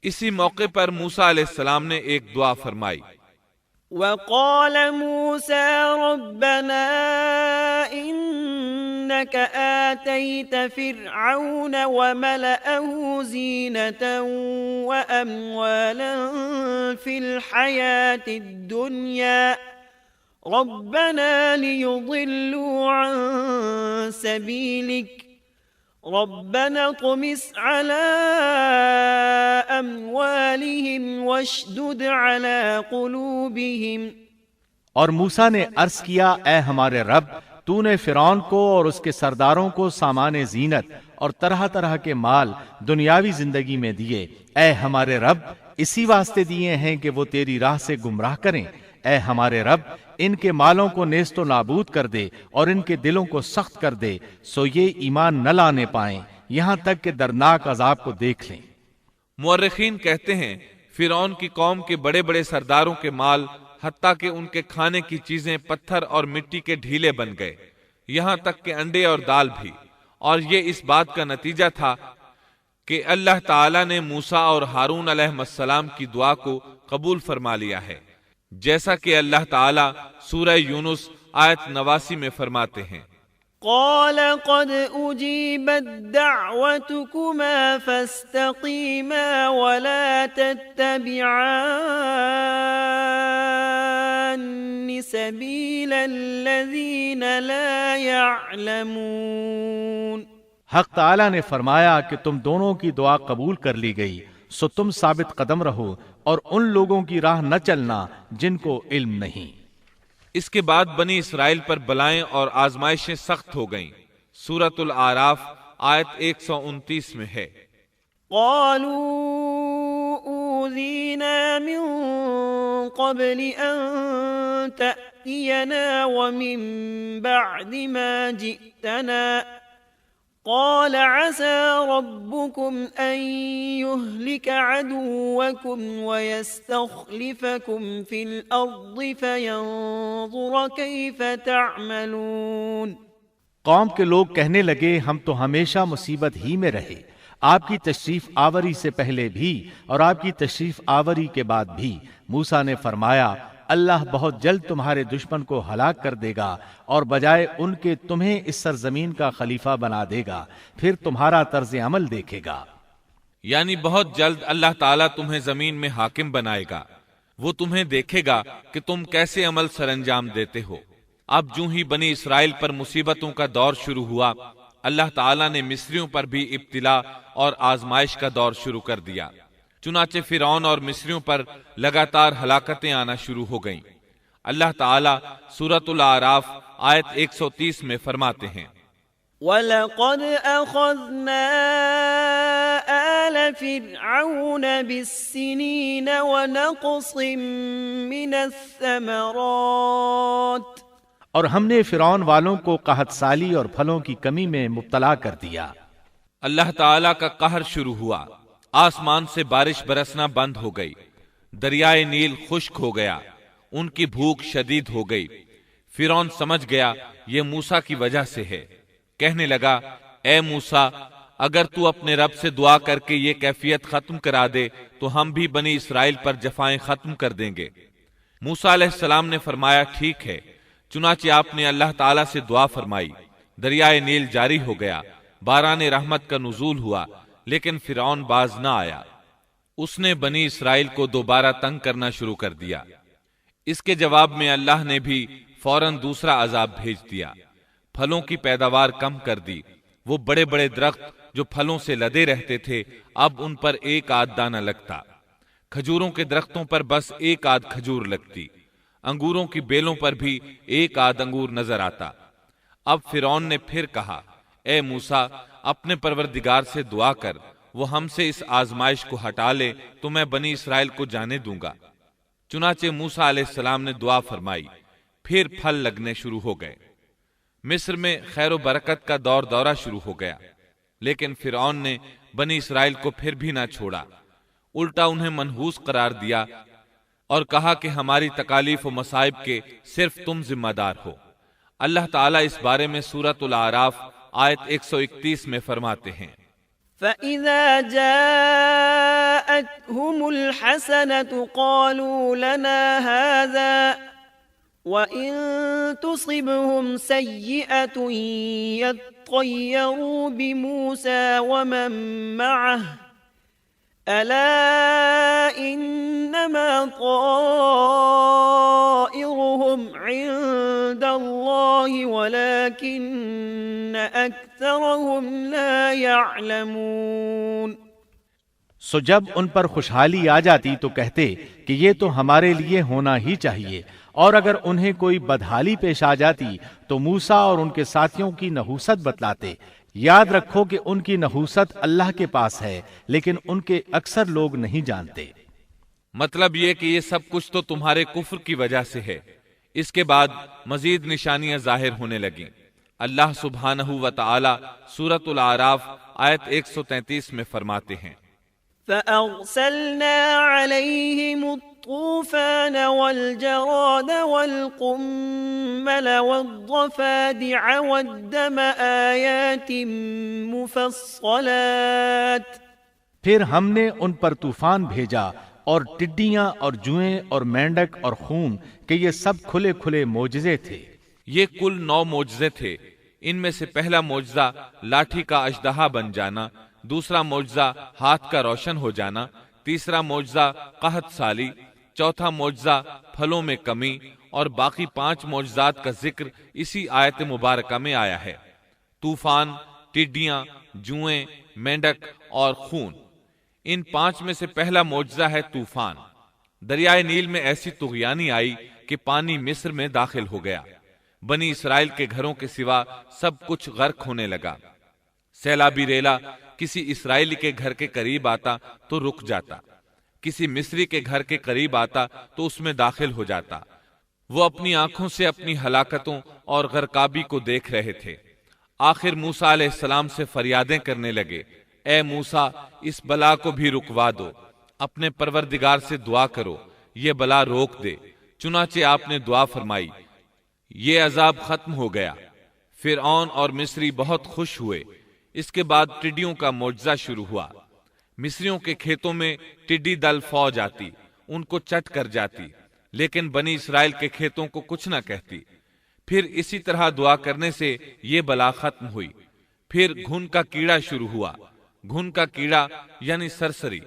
اسی موقع پر موسیٰ علیہ السلام نے ایک دعا فرمائی، وقال موسى ربنا إنك آتيت فرعون وملأه زينة وأموالا في الحياة الدنيا ربنا ليضلوا عن سبيلك ربنا اطمس على أموالهم واشدد على قلوبهم. اور موسیٰ نے عرض کیا اے ہمارے رب تو نے فرعون کو اور اس کے سرداروں کو سامان زینت اور طرح طرح کے مال دنیاوی زندگی میں دیے. اے ہمارے رب اسی واسطے دیے ہیں کہ وہ تیری راہ سے گمراہ کریں. اے ہمارے رب ان کے مالوں کو نیست و نابود کر دے اور ان کے دلوں کو سخت کر دے سو یہ ایمان نہ لانے پائیں یہاں تک کہ دردناک عذاب کو دیکھ لیں. مورخین کہتے ہیں فرعون کی قوم کے بڑے بڑے سرداروں کے مال حتیٰ کہ ان کے کھانے کی چیزیں پتھر اور مٹی کے ڈھیلے بن گئے، یہاں تک کہ انڈے اور دال بھی. اور یہ اس بات کا نتیجہ تھا کہ اللہ تعالیٰ نے موسیٰ اور ہارون علیہ السلام کی دعا کو قبول فرما لیا ہے، جیسا کہ اللہ تعالیٰ سورہ یونس آیت 89 میں فرماتے ہیں قال قد أجيبت دعوتكما فاستقيما ولا تتبعان سبيل الذين لا يعلمون. حق تعالیٰ نے فرمایا کہ تم دونوں کی دعا قبول کر لی گئی سو تم ثابت قدم رہو اور ان لوگوں کی راہ نہ چلنا جن کو علم نہیں. اس کے بعد بنی اسرائیل پر بلائیں اور آزمائشیں سخت ہو گئیں. سورۃ الاعراف آیت 129 میں ہے قالوا أوذينا من قبل أن تأتينا ومن بعد ما جئتنا قال عسى ربكم أن يهلك عدوكم ويستخلفكم في الأرض فينظر كيف تعملون. قوم کے لوگ کہنے لگے ہم تو ہمیشہ مصیبت ہی میں رہے، آپ کی تشریف آوری سے پہلے بھی اور آپ کی تشریف آوری کے بعد بھی. موسیٰ نے فرمایا اللہ بہت جلد تمہارے دشمن کو ہلاک کر دے گا اور بجائے ان کے تمہیں اس سرزمین کا خلیفہ بنا دے گا، پھر تمہارا طرز عمل دیکھے گا. یعنی بہت جلد اللہ تعالیٰ تمہیں زمین میں حاکم بنائے گا، وہ تمہیں دیکھے گا کہ تم کیسے عمل سر انجام دیتے ہو. اب جو ہی بنی اسرائیل پر مصیبتوں کا دور شروع ہوا، اللہ تعالیٰ نے مصریوں پر بھی ابتلا اور آزمائش کا دور شروع کر دیا. چنانچہ فرعون اور مصریوں پر لگاتار ہلاکتیں آنا شروع ہو گئیں. اللہ تعالیٰ سورۃ الاعراف آیت 130 میں فرماتے ہیں وَلَقَدْ أَخَذْنَا آلَ فِرْعَوْنَ بِالسِّنِينَ وَنَقْصٍ مِّنَ الثَّمَرَاتِ. اور ہم نے فرعون والوں کو قحط سالی اور پھلوں کی کمی میں مبتلا کر دیا. اللہ تعالیٰ کا قہر شروع ہوا، آسمان سے بارش برسنا بند ہو گئی، دریائے نیل خشک ہو گیا، ان کی بھوک شدید ہو گئی. فرعون سمجھ گیا یہ موسیٰ کی وجہ سے ہے. کہنے لگا اے موسیٰ اگر تو اپنے رب سے دعا کر کے یہ کیفیت ختم کرا دے تو ہم بھی بنی اسرائیل پر جفائیں ختم کر دیں گے. موسیٰ علیہ السلام نے فرمایا ٹھیک ہے. چنانچہ آپ نے اللہ تعالیٰ سے دعا فرمائی، دریائے نیل جاری ہو گیا، باران رحمت کا نزول ہوا، لیکن فرعون باز نہ آیا. اس نے بنی اسرائیل کو دوبارہ تنگ کرنا شروع کر دیا. اس کے جواب میں اللہ نے بھی فوراً دوسرا عذاب بھیج دیا. پھلوں کی پیداوار کم کر دی. وہ بڑے بڑے درخت جو پھلوں سے لدے رہتے تھے اب ان پر ایک آدھ دانہ لگتا. کھجوروں کے درختوں پر بس ایک آدھ کھجور لگتی. انگوروں کی بیلوں پر بھی ایک آدھ انگور نظر آتا. اب فرعون نے پھر کہا اے موسیٰ اپنے پروردگار سے دعا کر، وہ ہم سے اس آزمائش کو ہٹا لے تو میں بنی اسرائیل کو جانے دوں گا. چنانچہ موسیٰ علیہ السلام نے دعا فرمائی، پھر پھل لگنے شروع ہو گئے. مصر میں خیر و برکت کا دورہ شروع ہو گیا، لیکن فرعون نے بنی اسرائیل کو پھر بھی نہ چھوڑا، الٹا انہیں منحوس قرار دیا اور کہا کہ ہماری تکالیف و مصائب کے صرف تم ذمہ دار ہو. اللہ تعالیٰ اس بارے میں سورۃ الاعراف آیت 131 میں فرماتے ہیں فإذا جاءتهم الحسنة قالوا لنا هذا وإن تصبهم سيئة يطيروا بموسى ومن معه ألا إنما طائرهم عند الله ولكن أكثرهم لا يعلمون۔ سو جب ان پر خوشحالی آ جاتی تو کہتے کہ یہ تو ہمارے لیے ہونا ہی چاہیے، اور اگر انہیں کوئی بدحالی پیش آ جاتی تو موسیٰ اور ان کے ساتھیوں کی نحوست بتلاتے۔ یاد رکھو کہ ان کی نحوست اللہ کے پاس ہے، لیکن ان کے اکثر لوگ نہیں جانتے۔ مطلب یہ کہ یہ سب کچھ تو تمہارے کفر کی وجہ سے ہے۔ اس کے بعد مزید نشانیاں ظاہر ہونے لگیں۔ اللہ سبحانہ و تعالی سورۃ الاعراف آیت 133 میں فرماتے ہیں، فأرسلنا عليهم الطوفان والجراد والقمل والضفادع والدم آيات مفصلات۔ پھر ہم نے ان پر طوفان بھیجا اور ٹڈیاں اور جوئیں اور مینڈک اور خون کہ یہ سب کھلے کھلے معجزے تھے۔ یہ کل 9 معجزے تھے۔ ان میں سے پہلا معجزہ لاٹھی کا اژدہا بن جانا، دوسرا معجزہ ہاتھ کا روشن ہو جانا، تیسرا معجزہ قحط سالی، چوتھا معجزہ پھلوں میں کمی، اور باقی 5 معجزات کا ذکر اسی آیت مبارکہ میں آیا ہے۔ طوفان، ٹڈیاں، جوئیں، مینڈک اور خون۔ ان 5 میں سے پہلا معجزہ ہے طوفان۔ دریائے نیل میں ایسی طغیانی آئی کہ پانی مصر میں داخل ہو گیا۔ بنی اسرائیل کے گھروں کے سوا سب کچھ غرق ہونے لگا۔ سیلابی ریلا کسی اسرائیلی کے گھر کے قریب آتا تو رک جاتا، کسی مصری کے گھر کے قریب آتا تو اس میں داخل ہو جاتا۔ وہ اپنی آنکھوں سے اپنی ہلاکتوں اور غرقابی کو دیکھ رہے تھے۔ آخر موسیٰ علیہ السلام سے فریادیں کرنے لگے، اے موسیٰ، اس بلا کو بھی رکوا دو، اپنے پروردگار سے دعا کرو یہ بلا روک دے۔ چنانچہ آپ نے دعا فرمائی، یہ عذاب ختم ہو گیا۔ فرعون اور مصری بہت خوش ہوئے۔ اس کے بعد ٹڈیوں کا معجزہ شروع ہوا۔ مصریوں کے کھیتوں میں ٹڈی دل فوج آتی، ان کو چٹ کر جاتی، لیکن بنی اسرائیل کے کھیتوں کو کچھ نہ کہتی۔ پھر اسی طرح دعا کرنے سے یہ بلا ختم ہوئی۔ پھر گھن کا کیڑا شروع ہوا۔ گھن کا کیڑا یعنی سرسری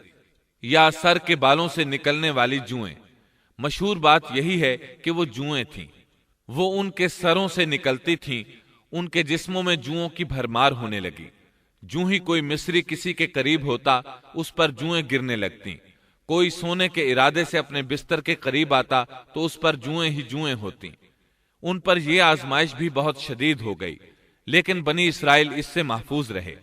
یا سر کے بالوں سے نکلنے والی جوئیں۔ مشہور بات یہی ہے کہ وہ جوئیں تھیں، وہ ان کے سروں سے نکلتی تھیں۔ ان کے جسموں میں جوؤں کی بھرمار ہونے لگی۔ جو ہی کوئی مصری کسی کے قریب ہوتا اس پر جوئیں گرنے لگتی۔ کوئی سونے کے ارادے سے اپنے بستر کے قریب آتا تو اس پر جوئیں ہی جوئیں ہوتی۔ ان پر یہ آزمائش بھی بہت شدید ہو گئی، لیکن بنی اسرائیل اس سے محفوظ رہے۔